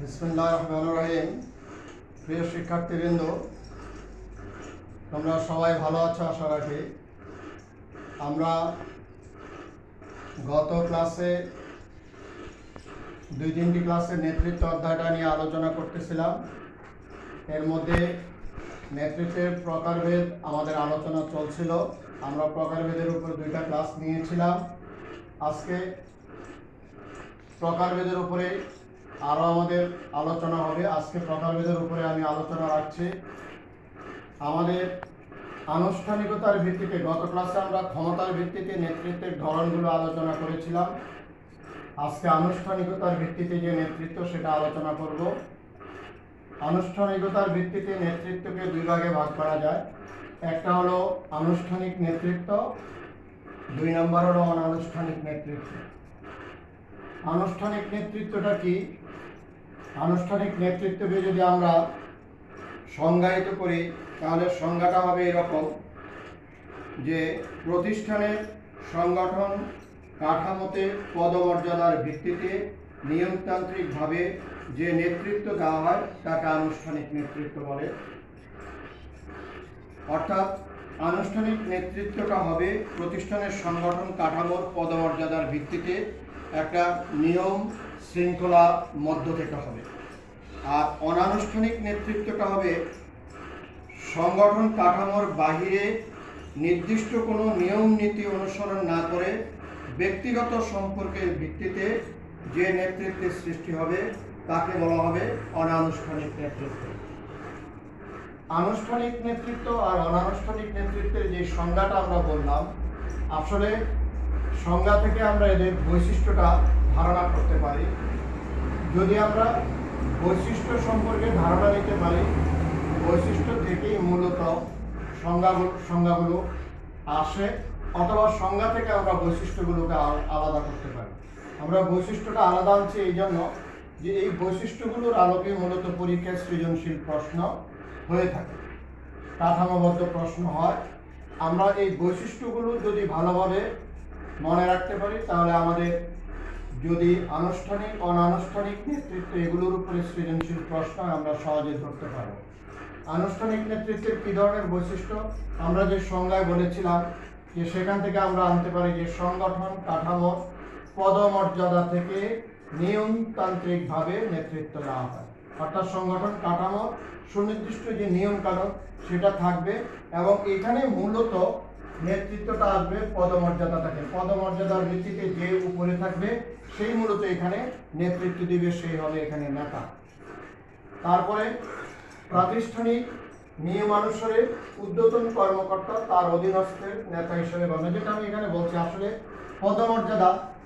বিসমিল্লাহির রহমানির রহিম। প্রিয় শিক্ষার্থীবৃন্দ, তোমরা সবাই ভালো আছো আশা রাখি। আমরা গত ক্লাসে 2-3টি ক্লাসে নেতৃত্ব অধ্যায়টা নিয়ে আলোচনা করতেছিলাম। এর মধ্যে নেতৃত্বের প্রকারভেদ আমাদের আলোচনা চলছিল। আমরা প্রকারভেদের উপর 2টা ক্লাস নিয়েছিলাম। আজকে প্রকারভেদের উপরে আরও আমাদের আলোচনা হবে। আজকে প্রকারভেদের উপরে আমি আলোচনা রাখছি। আমাদের আনুষ্ঠানিকতার ভিত্তিতে গত ক্লাসে আমরা ক্ষমতার ভিত্তিতে নেতৃত্বের ধরনগুলো আলোচনা করেছিলাম। আজকে আনুষ্ঠানিকতার ভিত্তিতে যে নেতৃত্ব সেটা আলোচনা করব। আনুষ্ঠানিকতার ভিত্তিতে নেতৃত্বকে 2 ভাগে ভাগ করা যায়। একটা হলো আনুষ্ঠানিক নেতৃত্ব, 2 নম্বর হলো অনানুষ্ঠানিক নেতৃত্ব। আনুষ্ঠানিক নেতৃত্বটা কি? আনুষ্ঠানিক নেতৃত্বকে যদি আমরা সংজ্ঞায়িত করি তাহলে সংজ্ঞাটা হবে এরকম যে প্রতিষ্ঠানের সংগঠন কাঠামোতে পদমর্যাদার ভিত্তিতে নিয়মতান্ত্রিকভাবে যে নেতৃত্ব দেওয়া হয় তাকে আনুষ্ঠানিক নেতৃত্ব বলে। অর্থাৎ আনুষ্ঠানিক নেতৃত্বটা হবে প্রতিষ্ঠানের সংগঠন কাঠামোর পদমর্যাদার ভিত্তিতে একটা নিয়ম শৃঙ্খলা মধ্য থেকে হবে। আর অনানুষ্ঠানিক নেতৃত্বটা হবে সংগঠন কাঠামোর বাহিরে নির্দিষ্ট কোনো নিয়ম নীতি অনুসরণ না করে ব্যক্তিগত সম্পর্কের ভিত্তিতে যে নেতৃত্বের সৃষ্টি হবে তাকে বলা হবে অনানুষ্ঠানিক নেতৃত্ব। আনুষ্ঠানিক নেতৃত্ব আর অনানুষ্ঠানিক নেতৃত্বের যে সংজ্ঞাটা আমরা বললাম, আসলে সংজ্ঞা থেকে আমরা এদের বৈশিষ্ট্যটা ধারণা করতে পারি। যদি আমরা বৈশিষ্ট্য সম্পর্কে ধারণা নিতে পারি, বৈশিষ্ট্য থেকেই মূলত সংজ্ঞাগুলো আসে, অথবা সংজ্ঞা থেকে আমরা বৈশিষ্ট্যগুলোকে আলাদা করতে পারি। আমরা বৈশিষ্ট্যটা আলাদা আনছি এই জন্য যে এই বৈশিষ্ট্যগুলোর আলোকে মূলত পরীক্ষায় সৃজনশীল প্রশ্ন হয়ে থাকে, কাঠামোবদ্ধ প্রশ্ন হয়। আমরা এই বৈশিষ্ট্যগুলো যদি ভালোভাবে মনে রাখতে পারি তাহলে আমাদের যদি আনুষ্ঠানিক অনানুষ্ঠানিক নেতৃত্ব এগুলোর উপরে সৃজনশীল প্রশ্ন আমরা সহজে ধরতে পারব। আনুষ্ঠানিক নেতৃত্বের কী ধরনের বৈশিষ্ট্য? আমরা যে সংজ্ঞায় বলেছিলাম যে সেখান থেকে আমরা আনতে পারি যে সংগঠন কাঠামো পদমর্যাদা থেকে নিয়মতান্ত্রিকভাবে নেতৃত্ব দেওয়া হয়। অর্থাৎ সংগঠন কাঠামোর সুনির্দিষ্ট যে নিয়ম কানুন সেটা থাকবে এবং এখানে মূলত নেতৃত্বটা আসবে পদমর্যাদা থেকে। পদমর্যাদার ভিত্তিতে যে উপরে থাকবে সেই মূলত এখানে নেতৃত্ব দিবে, সেই হবে এখানে নেতা। তারপরে প্রাতিষ্ঠানিক নিয়মানুসারে ঊর্ধ্বতন কর্মকর্তা তার অধীনস্থের নেতা হিসেবে গণ্য। যেটা আমি এখানে বলছি, আসলে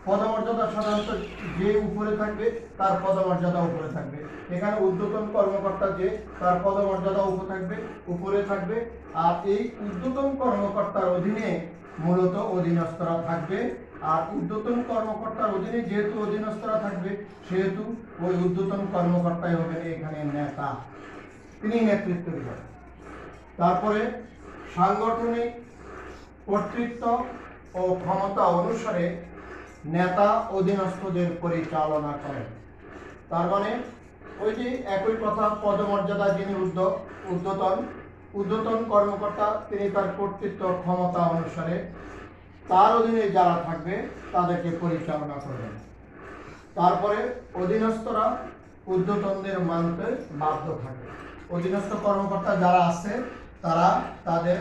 পদমর্যাদা সাধারণত যে উপরে থাকবে তার পদমর্যাদা উপরে থাকবে। এখানে ঊর্ধ্বতন কর্মকর্তা যে তার পদমর্যাদা উপরে থাকবে আর এই ঊর্ধ্বতন কর্মকর্তার অধীনে মূলত অধীনস্থরা থাকবে। আর ঊর্ধ্বতন কর্মকর্তার অধীনে যেহেতু অধীনস্থরা থাকবে সেহেতু ওই ঊর্ধ্বতন কর্মকর্তাই হবেন এখানে নেতা, তিনি নেতৃত্ব দিবেন। তারপরে সাংগঠনিক কর্তৃত্ব ও ক্ষমতা অনুসারে নেতা অধীনস্থদের পরিচালনা করেন। তার মানে ওই যে একই কথা, পদমর্যাদা যিনি ঊর্ধ্বতন কর্মকর্তা তিনি তার কর্তৃত্ব ক্ষমতা অনুসারে তার অধীনে যারা থাকবে তাদেরকে পরিচালনা করবেন। তারপরে অধীনস্থরা ঊর্ধ্বতনদের মানতে বাধ্য থাকে। অধীনস্থ কর্মকর্তা যারা আছে তারা তাদের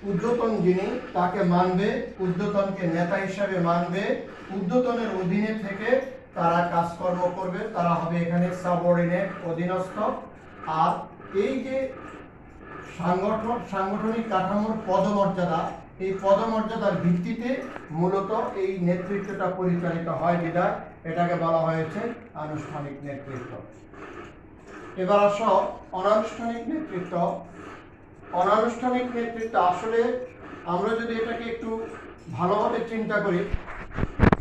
ঊর্ধ্বতন যিনি তাকে মানবে, ঊর্ধ্বতনকে নেতা হিসাবে মানবে, ঊর্ধ্বতনের অধীনে থেকে তারা কাজকর্ম করবে, তারা হবে এখানে সাবঅর্ডিনেট, অধীনস্থ। আর এই যে সাংগঠনিক কাঠামোর পদমর্যাদা, এই পদমর্যাদার ভিত্তিতে মূলত এই নেতৃত্বটা পরিচালিত হয়, বিধায় এটাকে বলা হয়েছে আনুষ্ঠানিক নেতৃত্ব। এবার আসো অনানুষ্ঠানিক নেতৃত্ব। অনানুষ্ঠানিক নেতৃত্ব আসলে আমরা যদি এটাকে একটু ভালোভাবে চিন্তা করি,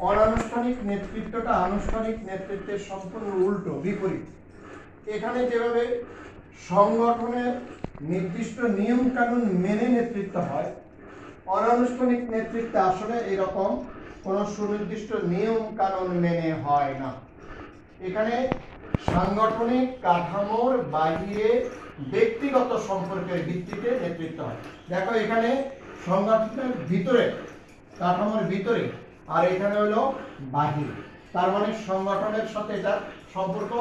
অনানুষ্ঠানিক নেতৃত্বটা আনুষ্ঠানিক নেতৃত্বের সম্পূর্ণ উল্টো, বিপরীত। এখানে যেভাবে সংগঠনের নির্দিষ্ট নিয়ম কানুন মেনে নেতৃত্ব হয়, অনানুষ্ঠানিক নেতৃত্বে আসলে এরকম কোনো সুনির্দিষ্ট নিয়ম কানুন মেনে হয় না। এখানে সাংগঠনিক কাঠামোর বাইরে ব্যক্তিগত সম্পর্কের ভিত্তিতে নেতৃত্ব হয়। দেখো এখানে সংগঠনের ভিতরে, কাঠামোর ভিতরে, আর এখানে হলো বাহিরে। তার মানে সংগঠনের সাথে এটা সম্পর্ক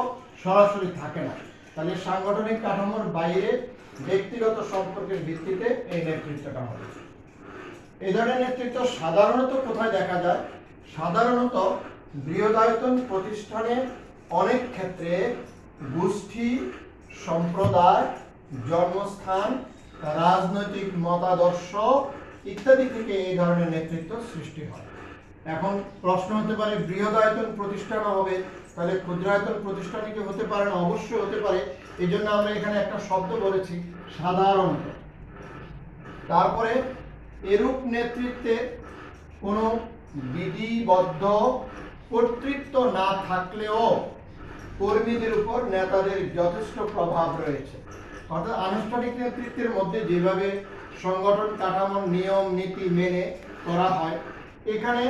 সরাসরি থাকে না। তাহলে সাংগঠনিক কাঠামোর বাইরে ব্যক্তিগত সম্পর্কের ভিত্তিতে এই নেতৃত্বটা হবে। এই ধরনের নেতৃত্ব সাধারণত কোথায় দেখা যায়? সাধারণত বৃহদায়তন প্রতিষ্ঠানে অনেক ক্ষেত্রে গোষ্ঠী, সম্প্রদায়, জন্মস্থান, রাজনৈতিক মতাদর্শ ইত্যাদি থেকে এই ধরনের নেতৃত্ব সৃষ্টি হয়। এখন প্রশ্ন হতে পারে বৃহদায়তন প্রতিষ্ঠানও হবে, তাহলে ক্ষুদ্রায়তন প্রতিষ্ঠানে কি হতে পারে না? অবশ্যই হতে পারে। এই জন্য আমরা এখানে একটা শব্দ বলেছি সাধারণত। তারপরে এরূপ নেতৃত্বে কোনো বিধিবদ্ধ কর্তৃত্ব না থাকলেও কর্মীদের উপর নেতাদের যথেষ্ট প্রভাব রয়েছে। অর্থাৎ আনুষ্ঠানিক নেতৃত্বের মধ্যে যেভাবে সংগঠন কাঠামোর নিয়ম নীতি মেনে করা হয়, এখানে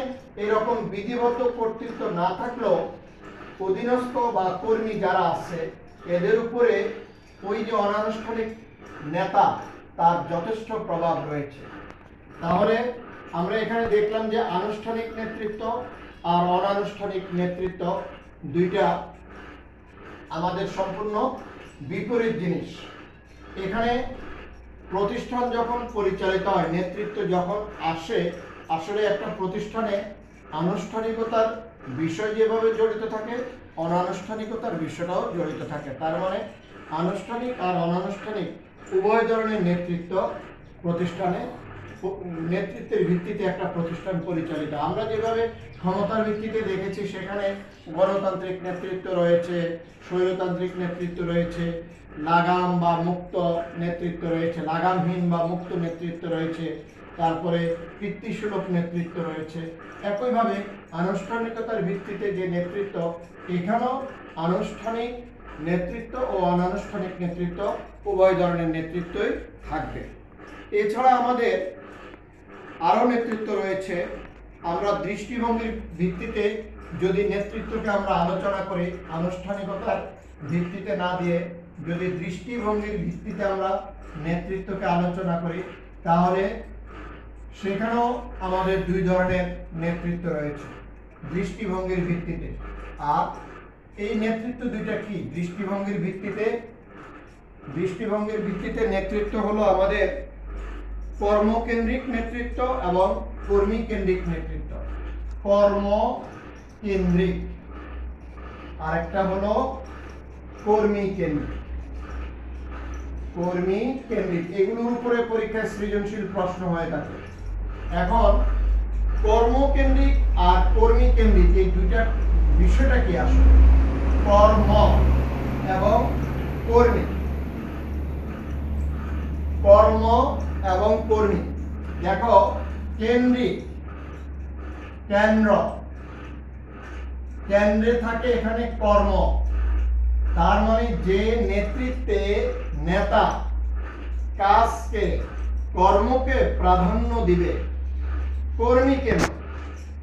এরকম বিধিবদ্ধ কর্তৃত্ব না থাকলেও অধীনস্থ বা কর্মী যারা আছে এদের উপরে ওই যে অনানুষ্ঠানিক নেতা তার যথেষ্ট প্রভাব রয়েছে। তাহলে আমরা এখানে দেখলাম যে আনুষ্ঠানিক নেতৃত্ব আর অনানুষ্ঠানিক নেতৃত্ব দুইটা আমাদের সম্পূর্ণ বিপরীত জিনিস। এখানে প্রতিষ্ঠান যখন পরিচালিত হয়, নেতৃত্ব যখন আসে, আসলে একটা প্রতিষ্ঠানে আনুষ্ঠানিকতার বিষয় যেভাবে জড়িত থাকে, অনানুষ্ঠানিকতার বিষয়টাও জড়িত থাকে। তার মানে আনুষ্ঠানিক আর অনানুষ্ঠানিক উভয় ধরনের নেতৃত্ব প্রতিষ্ঠানে, নেতৃত্বের ভিত্তিতে একটা প্রতিষ্ঠান পরিচালিত। আমরা যেভাবে ক্ষমতার ভিত্তিতে দেখেছি, সেখানে গণতান্ত্রিক নেতৃত্ব রয়েছে, স্বৈরতান্ত্রিক নেতৃত্ব রয়েছে, লাগাম বা মুক্ত নেতৃত্ব রয়েছে, লাগামহীন বা মুক্ত নেতৃত্ব রয়েছে, তারপরে কীর্তিসুলভ নেতৃত্ব রয়েছে। একইভাবে আনুষ্ঠানিকতার ভিত্তিতে যে নেতৃত্ব, এখানেও আনুষ্ঠানিক নেতৃত্ব ও অনানুষ্ঠানিক নেতৃত্ব উভয় ধরনের নেতৃত্বই থাকবে। এছাড়া আমাদের আরও নেতৃত্ব রয়েছে। আমরা দৃষ্টিভঙ্গির ভিত্তিতে যদি নেতৃত্বকে আমরা আলোচনা করি, আনুষ্ঠানিকতার ভিত্তিতে না দিয়ে যদি দৃষ্টিভঙ্গির ভিত্তিতে আমরা নেতৃত্বকে আলোচনা করি, তাহলে সেখানেও আমাদের দুই ধরনের নেতৃত্ব রয়েছে দৃষ্টিভঙ্গির ভিত্তিতে। আর এই নেতৃত্ব দুইটা কি? দৃষ্টিভঙ্গির ভিত্তিতে নেতৃত্ব হলো আমাদের কর্মকেন্দ্রিক নেতৃত্ব এবং কর্মী কেন্দ্রিক নেতৃত্ব। কর্মকেন্দ্রিক, আরেকটা হলো কর্মী কেন্দ্রিক। এগুলোর উপরে পরীক্ষায় সৃজনশীল প্রশ্ন হয়ে থাকে। এখন কর্মকেন্দ্রিক আর কর্মী কেন্দ্রিক এই দুইটা বিষয়টা কি আসলে? কর্ম এবং কর্মী, কর্ম এবং কর্মী। দেখো কেন্দ্রিক, কেন্দ্রে থাকে এখানে কর্ম। তার মানে যে নেতৃত্বে নেতা কাজকে, কর্মকে প্রাধান্য দিবে। কর্মী কেন্দ্র,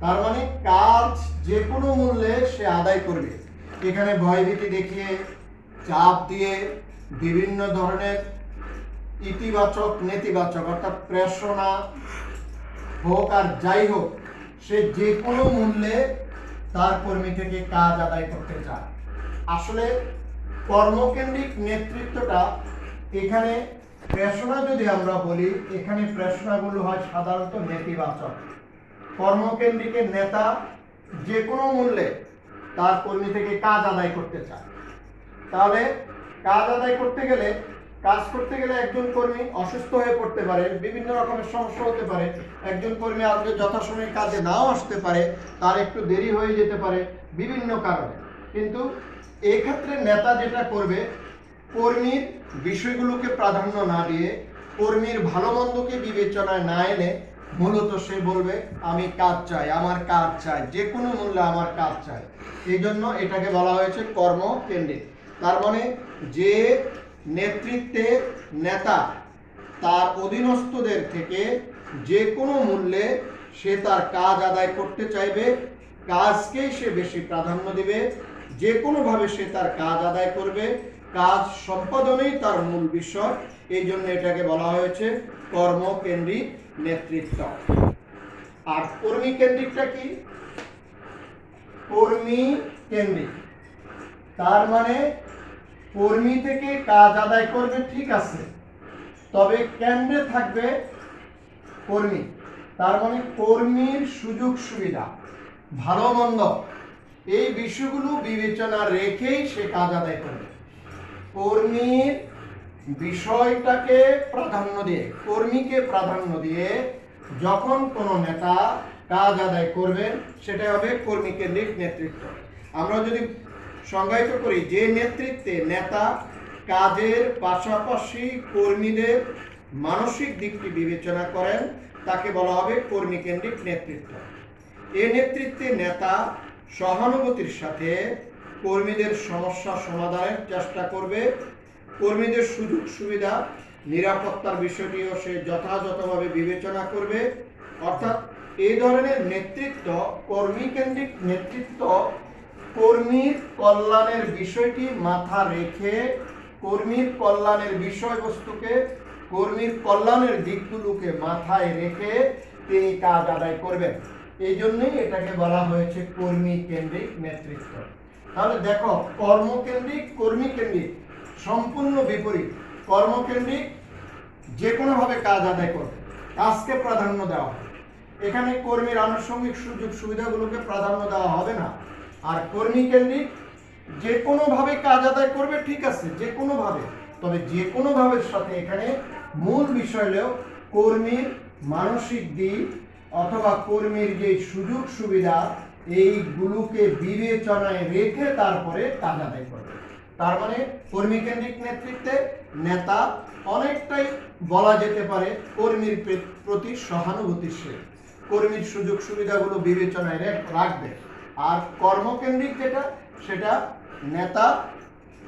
তার মানে কাজ যে কোনো মূল্যে সে আদায় করবে। এখানে ভয়ভীতি দেখিয়ে, চাপ দিয়ে, বিভিন্ন ধরনের ইতিবাচক নেতিবাচক অর্থাৎ প্রেরণা হোক আর যাই হোক, সে যে কোনো মূল্যে তার কর্মী থেকে কাজ আদায় করতে চায়। আসলে কর্মকেন্দ্রিক নেতৃত্বটা, এখানে প্রেরণা যদি আমরা বলি, এখানে প্রেরণাগুলো হয় সাধারণত নেতিবাচক। কর্মকেন্দ্রিকের নেতা যে কোনো মূল্যে তার কর্মী থেকে কাজ আদায় করতে চায়। তাহলে কাজ আদায় করতে গেলে, কাজ করতে গেলে একজন কর্মী অসুস্থ হয়ে পড়তে পারে, বিভিন্ন রকমের সমস্যা হতে পারে। একজন কর্মী আজকে যথাসময়ে কাজে নাও আসতে পারে, তার একটু দেরি হয়ে যেতে পারে বিভিন্ন কারণে। কিন্তু এই ক্ষেত্রে নেতা যেটা করবে, কর্মীর বিষয়গুলোকে প্রাধান্য না দিয়ে, কর্মীর ভালো মন্দকে বিবেচনায় না এনে মূলত সে বলবে আমি কাজ চাই, আমার কাজ চাই, যে কোনো মূল্যে আমার কাজ চাই। এই জন্য এটাকে বলা হয়েছে কর্মকেন্দ্রিক। তার মানে যে নেতৃত্বে নেতা তার অধীনস্থদের থেকে যে কোনো মূল্যে সে তার কাজ আদায় করতে চাইবে, কাজকেই সে বেশি প্রাধান্য দিবে, যে কোনোভাবে সে তার কাজ আদায় করবে, কাজ সম্পাদনেই তার মূল বিষয়। এই জন্য এটাকে বলা হয়েছে কর্মকেন্দ্রিক নেতৃত্ব। আর কর্মী কেন্দ্রিকটা কি? কর্মী কেন্দ্রিক তার মানে কর্মী থেকে কাজ আদায় করবে, ঠিক আছে, তবে কেন্দ্রে থাকবে কর্মী। তার মানে কর্মীর সুযোগ সুবিধা, ভালো মন্দ এই বিষয়গুলো বিবেচনা রেখেই সে কাজ আদায় করবে। কর্মীর বিষয়টাকে প্রাধান্য দিয়ে, কর্মীকে প্রাধান্য দিয়ে যখন কোনো নেতা কাজ আদায় করবেন, সেটা হবে কর্মী কেন্দ্রিক নেতৃত্ব। আমরা যদি সংজ্ঞায়িত করি, যে নেতৃত্বে নেতা কাজের পাশাপাশি কর্মীদের মানসিক দিকটি বিবেচনা করেন, তাকে বলা হবে কর্মী কেন্দ্রিক নেতৃত্ব। এই নেতৃত্বে নেতা সহানুভূতির সাথে কর্মীদের সমস্যা সমাধানের চেষ্টা করবে, কর্মীদের সুযোগ সুবিধা নিরাপত্তার বিষয়টিও সে যথাযথভাবে বিবেচনা করবে। অর্থাৎ এই ধরনের নেতৃত্ব, কর্মী কেন্দ্রিক নেতৃত্ব, কর্মীর কল্যাণের বিষয়টি মাথা রেখে, কর্মীর কল্যাণের বিষয়বস্তুকে, কর্মীর কল্যাণের দিকগুলোকে মাথায় রেখে তিনি কাজ আদায় করবেন। এই জন্যই এটাকে বলা হয়েছে কর্মী কেন্দ্রিক নেতৃত্ব। তাহলে দেখো, কর্মকেন্দ্রিক কর্মী কেন্দ্রিক সম্পূর্ণ বিপরীত। কর্মকেন্দ্রিক যে কোনোভাবে কাজ আদায় করবে, কাজকে প্রাধান্য দেওয়া হবে, এখানে কর্মীর আনুষঙ্গিক সুযোগ সুবিধাগুলোকে প্রাধান্য দেওয়া হবে না। আর কর্মী কেন্দ্রিক যে কোনোভাবে কাজ আদায় করবে, ঠিক আছে, যে কোনোভাবে, তবে যে কোনোভাবের সাথে এখানে মূল বিষয় হলো কর্মীর মানসিক দিক অথবা কর্মীর যে সুযোগ সুবিধা, এইগুলোকে বিবেচনায় রেখে তারপরে কাজ আদায় করবে। তার মানে কর্মী কেন্দ্রিক নেতৃত্বে নেতা অনেকটাই বলা যেতে পারে কর্মীর প্রতি সহানুভূতিশীল, কর্মীর সুযোগ সুবিধাগুলো বিবেচনায় রাখবে। আর কর্মকেন্দ্রিক যেটা, সেটা নেতা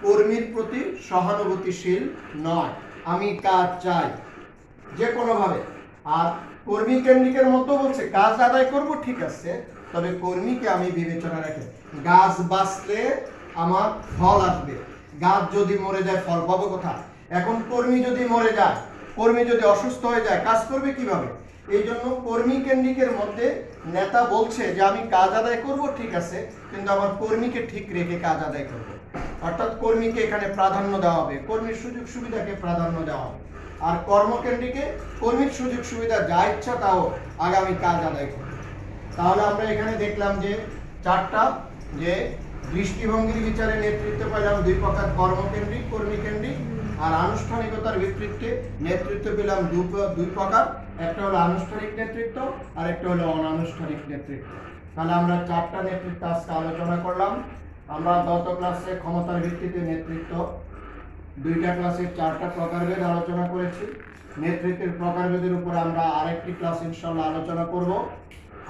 কর্মীর প্রতি সহানুভূতিশীল নয়, আমি কাজ চাই যে কোনোভাবে। আর কর্মী কেন্দ্রিকের মতো বলছে কাজ আদায় করব, ঠিক আছে, তবে কর্মীকে আমি বিবেচনা রাখি। গাছ বাঁচলে আমার ফল আসবে, গাছ যদি মরে যায় ফল পাবো কোথায়? এখন কর্মী যদি মরে যায়, কর্মী যদি অসুস্থ হয়ে যায়, কাজ করবে কিভাবে? এই জন্য কর্মী কেন্দ্রিকের মধ্যে নেতা বলছে যে আমি কাজ আদায় করব, ঠিক আছে, কিন্তু আমার কর্মীকে ঠিক রেখে কাজ আদায় করব। অর্থাৎ কর্মীকে এখানে প্রাধান্য দেওয়া হবে, কর্মীর সুযোগ সুবিধাকে প্রাধান্য দেওয়া হবে। আর কর্মকেন্দ্রিকে কর্মীর সুযোগ সুবিধা যা ইচ্ছা তাও আগামী কাজ আদায় করবে। তাহলে আমরা এখানে দেখলাম যে চারটা, যে দৃষ্টিভঙ্গির বিচারে নেতৃত্ব পেলাম দুই প্রকার, কর্মকেন্দ্রিক কর্মী কেন্দ্রিক, আর আনুষ্ঠানিকতার ভিত্তিতে নেতৃত্ব পেলাম দুই প্রকার, একটা হলো আনুষ্ঠানিক নেতৃত্ব আর একটা হলো অনানুষ্ঠানিক নেতৃত্ব। তাহলে আমরা চারটা নেতৃত্ব আজকে আলোচনা করলাম। আমরা গত ক্লাসে ক্ষমতার ভিত্তিতে নেতৃত্ব, দুইটা ক্লাসে চারটা প্রকারভেদ আলোচনা করেছি। নেতৃত্বের প্রকারভেদের উপর আমরা আরেকটি ক্লাস ইনশাআল্লাহ আলোচনা করব।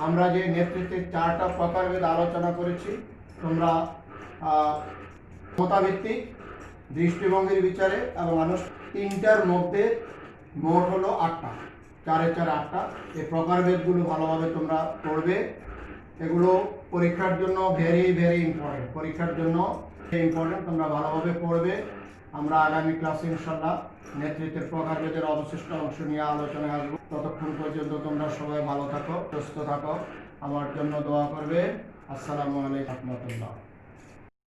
আমরা যে নেতৃত্বের চারটা প্রকারভেদ আলোচনা করেছি, তোমরা ক্ষমতাভিত্তিক, দৃষ্টিভঙ্গির বিচারে এবং তিনটার মধ্যে মোট হলো 8টা, 4 4 8টা। এই প্রকারভেদগুলো ভালোভাবে তোমরা পড়বে। এগুলো পরীক্ষার জন্য ভেরি ভেরি ইম্পর্টেন্ট, পরীক্ষার জন্য ইম্পর্টেন্ট, তোমরা ভালোভাবে পড়বে। আমরা আগামী ক্লাসে ইনশাআল্লাহ নেতৃত্বের প্রকারভেদের অবশিষ্ট অংশ নিয়ে আলোচনায় আসবো। ততক্ষণ পর্যন্ত তোমরা সবাই ভালো থাকো, সুস্থ থাকো, আমার জন্য দোয়া করবে। আসসালামু আলাইকুম ওয়া রাহমাতুল্লাহ।